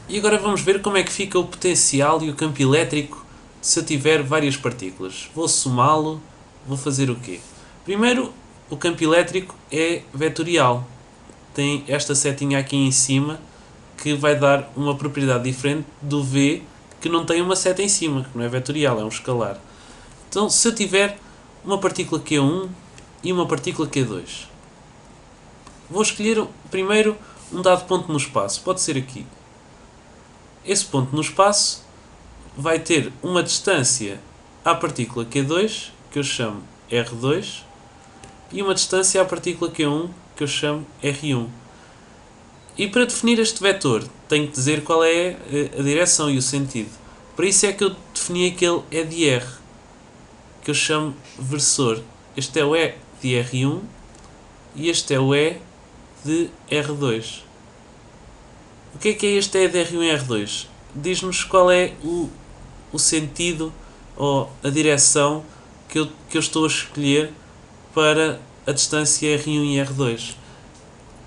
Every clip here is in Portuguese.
E agora vamos ver como é que fica o potencial e o campo elétrico se eu tiver várias partículas. Vou somá-lo, vou fazer o quê? Primeiro, o campo elétrico é vetorial. Tem esta setinha aqui em cima que vai dar uma propriedade diferente do V, que não tem uma seta em cima, que não é vetorial, é um escalar. Então, se eu tiver uma partícula Q1 e uma partícula Q2, vou escolher primeiro um dado ponto no espaço, pode ser aqui. Esse ponto no espaço vai ter uma distância à partícula Q2, que eu chamo R2, e uma distância à partícula Q1, que eu chamo R1. E para definir este vetor, tenho que dizer qual é a direção e o sentido. Para isso é que eu defini aquele E de R, que eu chamo versor. Este é o E de R1 e este é o E de R2. O que é este E de R1 e R2? Diz-nos qual é o sentido ou a direção que eu estou a escolher para a distância R1 e R2.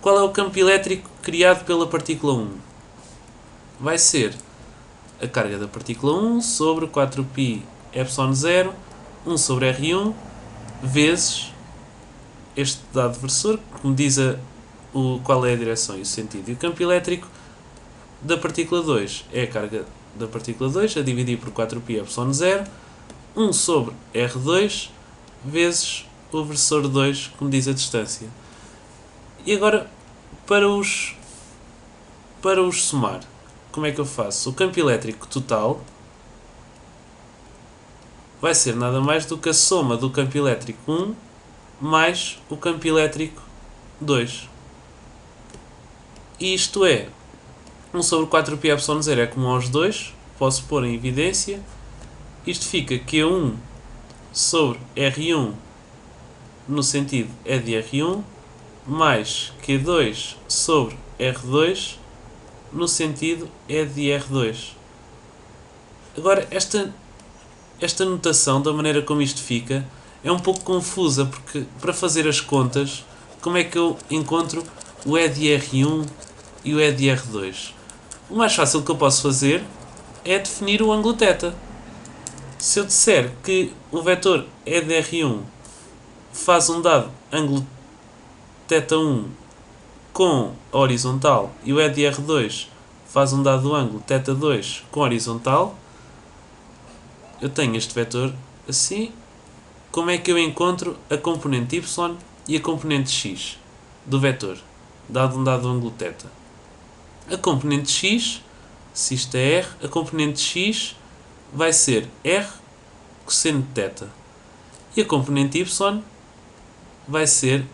Qual é o campo elétrico criado pela partícula 1? Vai ser a carga da partícula 1 sobre 4π epsilon 0, 1 sobre R1, vezes este dado versor, que me diz qual é a direção e o sentido. E o campo elétrico da partícula 2 é a carga da partícula 2 a dividir por 4π epsilon 0, 1 sobre R2, vezes o versor 2, que me diz a distância. E agora, para os somar, como é que eu faço? O campo elétrico total vai ser nada mais do que a soma do campo elétrico 1 mais o campo elétrico 2. E isto é, 1 sobre 4π epsilon 0 é comum aos dois, posso pôr em evidência. Isto fica Q1 sobre R1 no sentido E de R1, mais Q2 sobre R2 no sentido E de R2. Agora, esta notação, da maneira como isto fica, é um pouco confusa, porque para fazer as contas, como é que eu encontro o E de R1 e o E de R2? O mais fácil que eu posso fazer é definir o ângulo θ. Se eu disser que o vetor E de R1 faz um dado ângulo θ1 com a horizontal e o E de R2 faz um dado ângulo θ2 com a horizontal, eu tenho este vetor assim. Como é que eu encontro a componente y e a componente x do vetor, dado um dado ângulo θ? A componente x, se isto é r, a componente x vai ser r cosseno de θ. E a componente y vai ser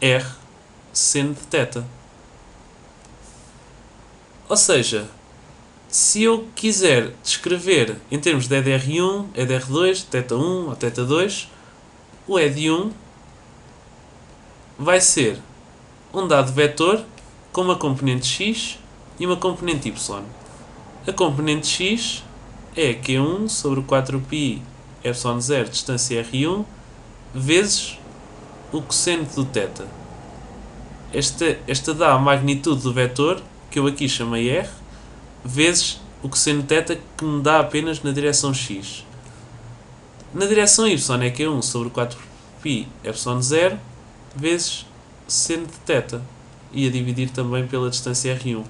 r seno de θ. Ou seja, se eu quiser descrever em termos de E de R1, E de R2, θ1 ou θ2, o E de 1 vai ser um dado vetor com uma componente x e uma componente y. A componente x é Q1 sobre 4π epsilon 0 distância R1 vezes o cosseno do θ. Esta dá a magnitude do vetor, que eu aqui chamei R, vezes o cosseno de θ, que me dá apenas na direção x. Na direção y é Q1 sobre 4π epsilon 0 vezes seno de θ, e a dividir também pela distância R1.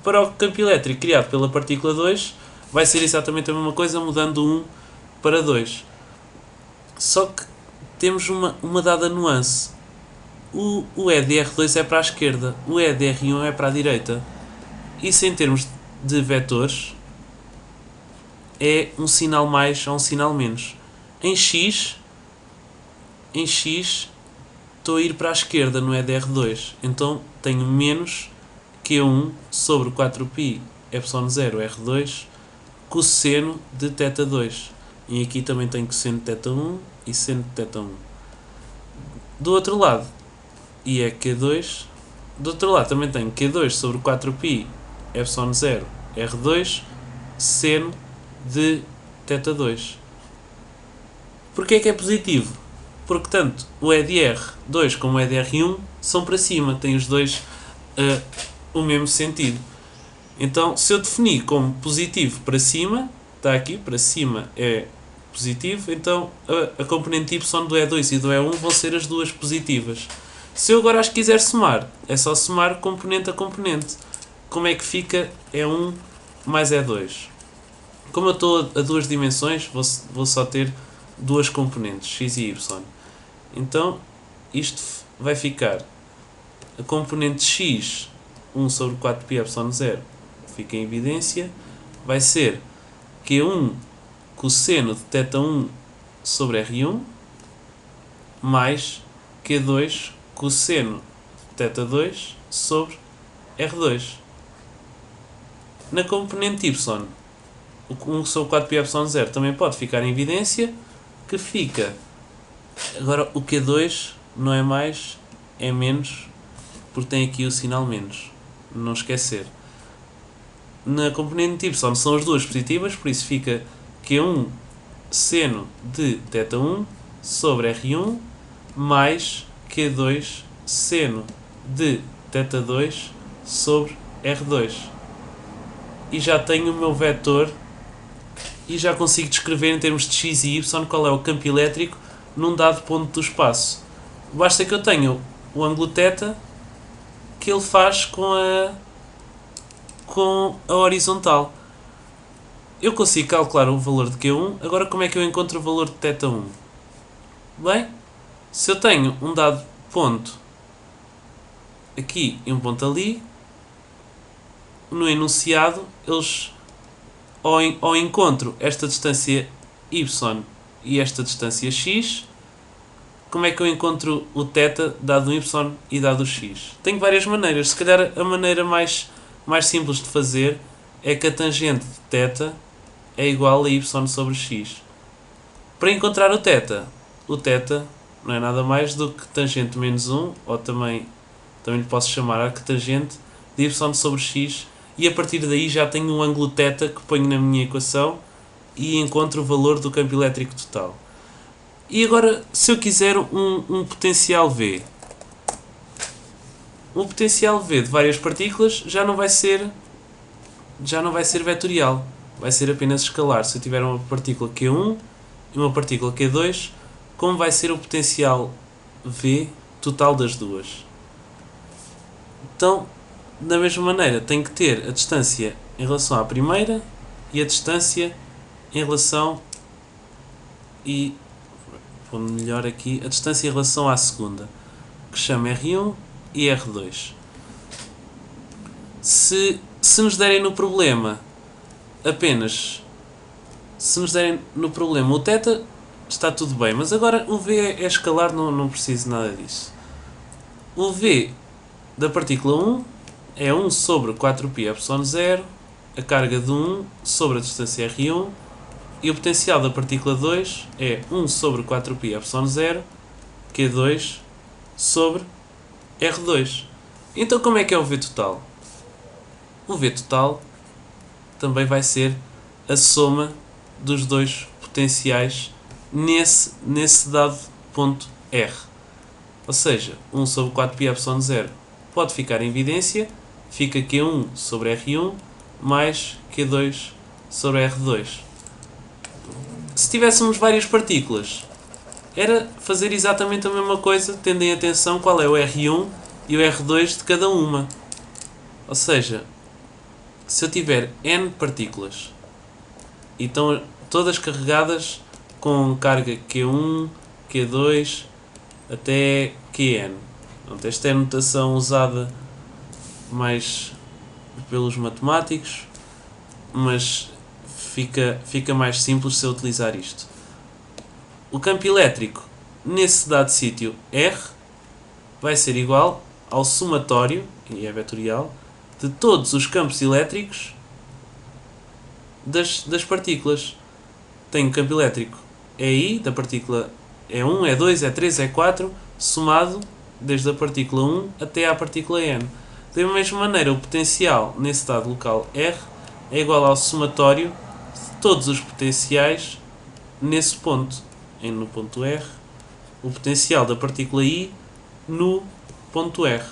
Para o campo elétrico criado pela partícula 2, vai ser exatamente a mesma coisa, mudando 1 para 2. Só que temos uma dada nuance. O E de R2 é para a esquerda, o E de R1 é para a direita. Isso, em termos de vetores, é um sinal mais ou um sinal menos. Em x estou a ir para a esquerda no E de R2, então tenho menos Q1 sobre 4π epsilon 0 R2 cosseno de θ2. E aqui também tenho cosseno de θ1 e seno de θ1. Do outro lado, e é Q2. Do outro lado também tenho Q2 sobre 4π epsilon 0 R2 seno de θ2. Porquê é que é positivo? Porque tanto o E de R2 como o E de R1 são para cima, têm os dois o mesmo sentido. Então, se eu definir como positivo para cima, está aqui, para cima é positivo, então a componente y do E2 e do E1 vão ser as duas positivas. Se eu agora as quiser somar, é só somar componente a componente. Como é que fica E1 mais E2? Como eu estou a duas dimensões, vou só ter duas componentes, x e y. Então, isto vai ficar a componente x, 1 sobre 4πy0, fica em evidência, vai ser Q1 cosseno de θ1 sobre R1 mais Q2 cosseno de θ2 sobre R2. Na componente y, o 1 sobre 4πy0 também pode ficar em evidência, que fica, agora o Q2 não é mais, é menos, porque tem aqui o sinal menos, não esquecer. Na componente y são as duas positivas, por isso fica Q1 seno de θ1 sobre R1 mais Q2 seno de θ2 sobre R2. E já tenho o meu vetor e já consigo descrever em termos de x e y qual é o campo elétrico num dado ponto do espaço. Basta que eu tenha o ângulo θ que ele faz com a horizontal. Eu consigo calcular o valor de Q1, agora como é que eu encontro o valor de θ1? Bem, se eu tenho um dado ponto aqui e um ponto ali, no enunciado, eles ao encontro esta distância y e esta distância x, como é que eu encontro o θ dado o y e dado o x? Tenho várias maneiras, se calhar a maneira mais simples de fazer é que a tangente de θ é igual a y sobre x. Para encontrar o θ não é nada mais do que tangente menos 1, ou também lhe posso chamar arctangente de y sobre x, e a partir daí já tenho um ângulo θ que ponho na minha equação e encontro o valor do campo elétrico total. E agora, se eu quiser um potencial V, o potencial V de várias partículas já não vai ser vetorial, vai ser apenas escalar. Se eu tiver uma partícula Q1 e uma partícula Q2, como vai ser o potencial V total das duas? Então, da mesma maneira, tenho que ter a distância em relação à primeira e a distância em relação, e pondo melhor aqui, a distância em relação à segunda, que chama R1 e R2. Se nos derem no problema o θ, está tudo bem, mas agora o V é escalar, não preciso nada disso. O V da partícula 1 é 1 sobre 4πy0, a carga de 1 sobre a distância R1, e o potencial da partícula 2 é 1 sobre 4πy0, Q2 sobre R2. Então como é que é o V total? O V total também vai ser a soma dos dois potenciais nesse dado ponto R. Ou seja, 1 sobre 4πy0 pode ficar em evidência, fica Q1 sobre R1 mais Q2 sobre R2. Se tivéssemos várias partículas, era fazer exatamente a mesma coisa, tendo em atenção qual é o R1 e o R2 de cada uma. Ou seja, se eu tiver N partículas e estão todas carregadas com carga Q1, Q2 até Qn. Pronto, esta é a notação usada mais pelos matemáticos, mas fica mais simples se eu utilizar isto. O campo elétrico nesse dado sítio R vai ser igual ao somatório, e é vetorial, de todos os campos elétricos das partículas. Tenho o campo elétrico EI da partícula E1, E2, E3, E4, somado desde a partícula 1 até à partícula N. Da mesma maneira, o potencial nesse dado local R é igual ao somatório de todos os potenciais nesse ponto. No ponto R, o potencial da partícula I no ponto R.